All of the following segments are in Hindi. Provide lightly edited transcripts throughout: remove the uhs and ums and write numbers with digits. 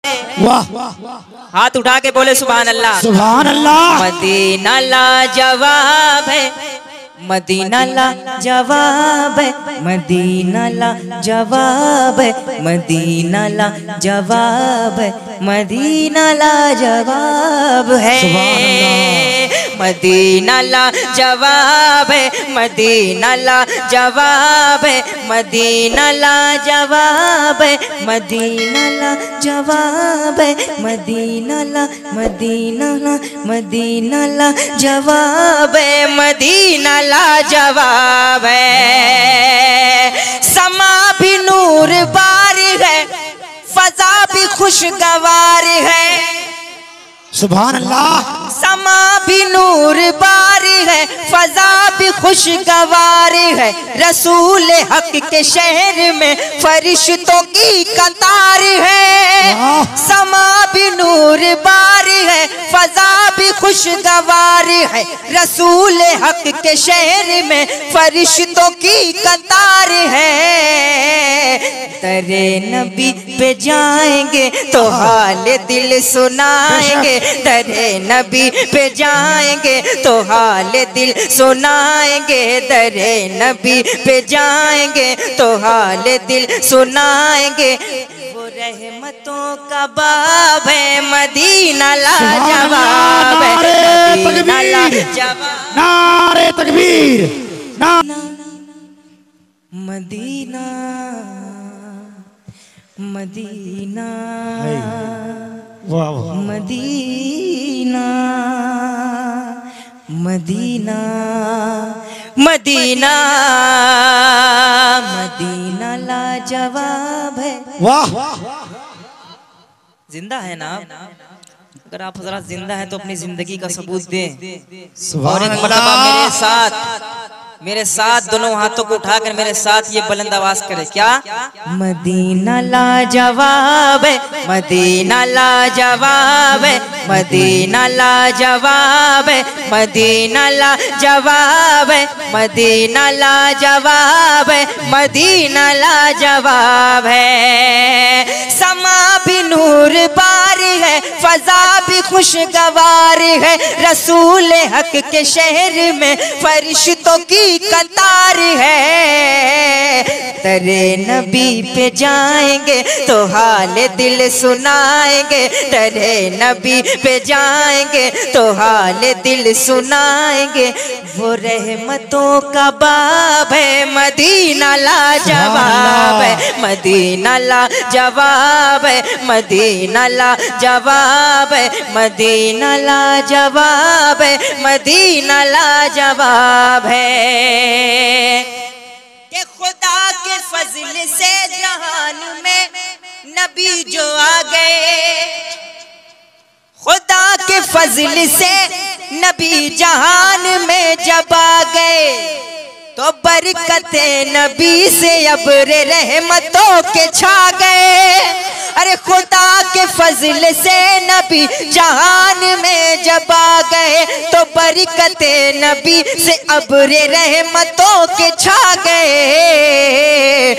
वाह, हाथ उठा के बोले सुभान अल्लाह। सुभान अल्लाह। मदीना लाजवाब है, मदीना लाजवाब है, मदीना लाजवाब है, मदीना लाजवाब है, मदीना लाजवाब है, मदीना लाजवाब है, मदीना लाजवाब है, मदीना लाजवाब है, मदीना लाजवाब है, मदीना लाजवाब है, मदीना लाजवाब है। समा भी नूर बारी है, फजा भी खुशगवार है। सुभान अल्लाह। समा भी नूर बारी है, फजा भी खुशगवार है। रसूल हक के शहर में फरिश्तों की कतार है। समा भी नूर बारी है, फजा भी खुशगवार है। रसूल हक के शहर में फरिश्तों की कतार है। तेरे नबी पे जाएंगे तो हाल दिल सुनाएंगे, तेरे नबी पे जाएंगे तो हाल दिल सुनाएंगे, तेरे नबी पे जाएंगे तो हाल दिल सुनाएंगे। वो रहमतों का बाब है, मदीना लाजवाब है, मदीना लाजवाब। नारे तकबीर, मदीना मदीना वाह वाह। मदीना मदीना मदीना मदीना लाजवाब है। वाह, जिंदा है ना? अगर आप हज़रात जिंदा है तो अपनी जिंदगी का सबूत दें और सुभान एक मरतबा मेरे साथ दोनों हाथों को उठाकर मेरे साथ ये बुलंद आवाज करे। क्या? मदीना लाजवाब है, मदीना लाजवाब है, मदीना लाजवाब है, मदीना लाजवाब है, मदीना लाजवाब है, मदीना लाजवाब है। समा भी नूर बारी है, फजा भी खुशगवार है। रसूल हक के शहर में फरिश्तों की कतार है। तेरे नबी पे जाएंगे तो हाल दिल सुनाएंगे, तेरे नबी पे जाएंगे तो हाल दिल सुनाएंगे। वो रहमतों का बाब है, मदीना लाजवाब है, मदीना लाजवाब है, मदीना लाजवाब है, मदीना लाजवाब है, मदीना लाजवाब है। कि खुदा के फजल से जहान में नबी जो आ गए, खुदा के फजल से नबी जहान में जब आ गए तो बरकते नबी से अब्र रहमतों के छा गए। अरे खुदा के फजल से नबी जहान में जब आ गए तो बरकते नबी से अब्र रहमतों के छा गए।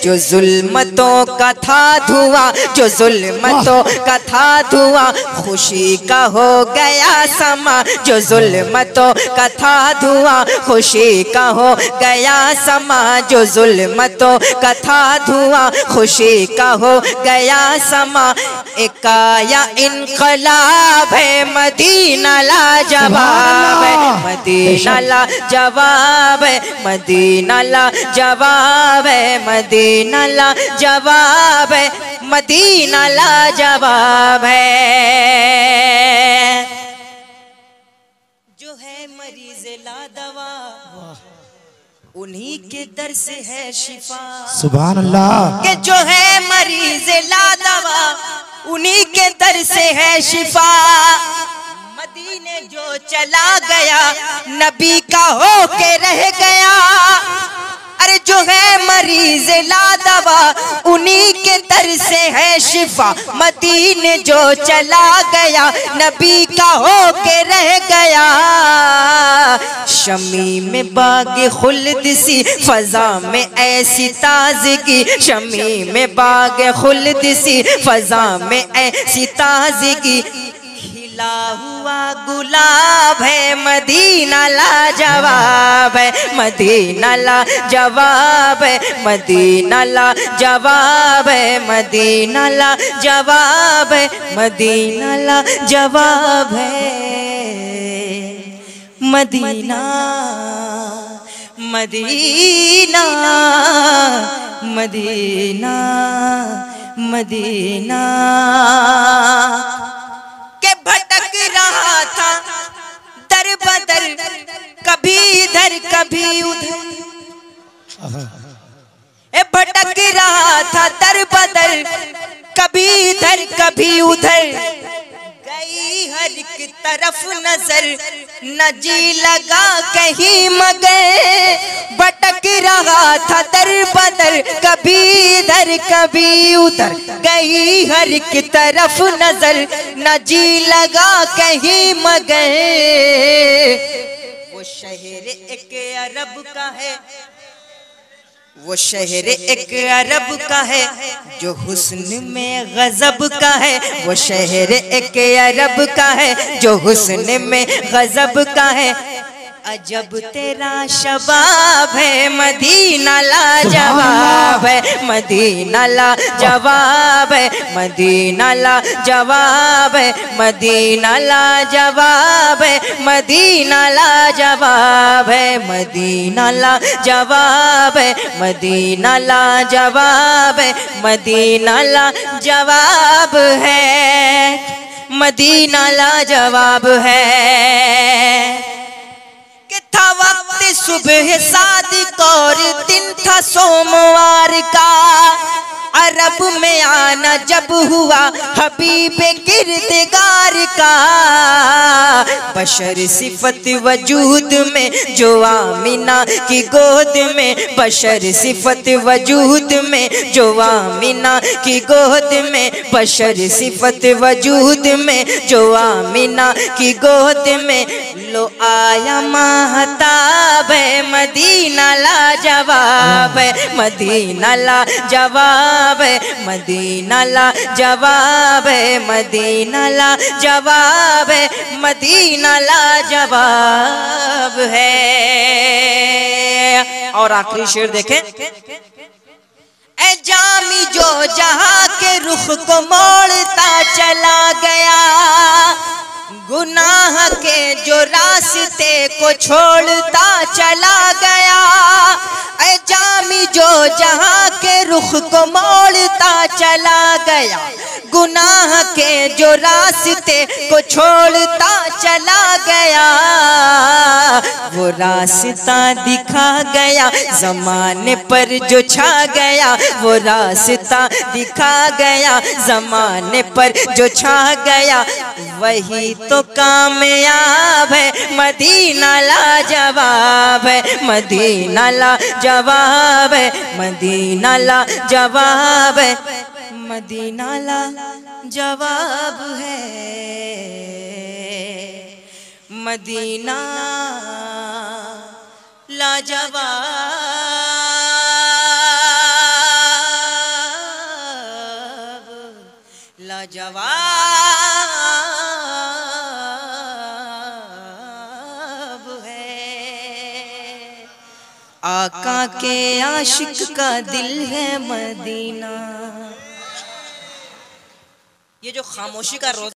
जो जुल्मतों का था धुआं, जो जुल्मतों का था धुआं, खुशी का हो गया समा। जो जुल्मतों का था धुआं, खुशी का हो गया समा। जो जुल्मतों का था धुआं, खुशी का हो गया समा। एक आया इनकलाब है, मदीना लाजवाब है, मदीना लाजवाब है, मदीना लाजवाब है, मदीना लाजवाब है, मदीना लाजवाब है। जो है मरीज लादवा उन्हीं के दर से है शिफा। सुभान अल्लाह। कि जो है मरीज लादवा उन्हीं के दर से है शिफा। मदीने जो चला गया नबी का हो के रह गया। अरे जो है मरीज ला दवा उन्हीं के दर से है शिफा। मदीने जो चला गया नबी का होके रह गया। शमी में बाग खुल्द सी फजा में ऐसी ताजगी, शमी में बाग खुल्द सी फजा में ऐसी ताजगी। खिला हुआ गुलाब है मदीना लाजवाब है, मदीना लाजवाब है, मदीना लाजवाब है, मदीना लाजवाब है, मदीना लाजवाब है। मदीना मदीना मदीना मदीना के भटक रहा था दर बदर, कभी इधर कभी उधर। भटक रहा था दर बदर, कभी इधर कभी उधर। गई हर एक तरफ नजर, न जी लगा कहीं मगर। भटक रहा था दर बदर, कभी इधर कभी उधर। गई हर एक तरफ नजर, न जी लगा कहीं मगर। वो शहर एक अरब का है, वो शहर एक अरब का है जो हुस्न में गजब का है। वो शहर एक अरब का है जो हुस्न में गजब का है। अजब तेरा शबाब है मदीना लाजवाब है, मदीना लाजवाब है, मदीना लाजवाब है, मदीना लाजवाब है, मदीना लाजवाब है, मदीना लाजवाब है, मदीना लाजवाब है, मदीना लाजवाब है, मदीना लाजवाब है। था वक्त सुबह सादिक और दिन था सोमवार का। अरब में आना जब हुआ हबीब किरदगार का। बशर सिफत वजूद में जो आमिना की गोद में, बशर सिफत वजूद में जो आमिना की गोद में, बशर सिफत वजूद में जो आमिना की गोद में। लो आया महताब है मदीना लाजवाब है, मदीना लाजवाब है, मदीना लाजवाब है, मदीना लाजवाब है, मदीना लाजवाब है। और आखिरी शेर देखें। ए जामी जो जहां के रुख को मोड़ता चला गया, गुनाह के जो रास्ते को छोड़ता चला गया। ऐ जामी जो जहां के रुख को मोड़ता चला गया, गुनाह के जो रास्ते को छोड़ता चला गया। वो रास्ता दिखा गया ज़माने पर जो छा गया, वो रास्ता दिखा गया ज़माने पर जो छा गया। वही तो कामयाब है मदीना लाजवाब है, मदीना लाजवाब है, मदीना लाजवाब है, मदीना लाजवाब है, मदीना लाजवाब लाजवाब है। आका के आशिक का दिल है मदीना। ये जो खामोशी का रोज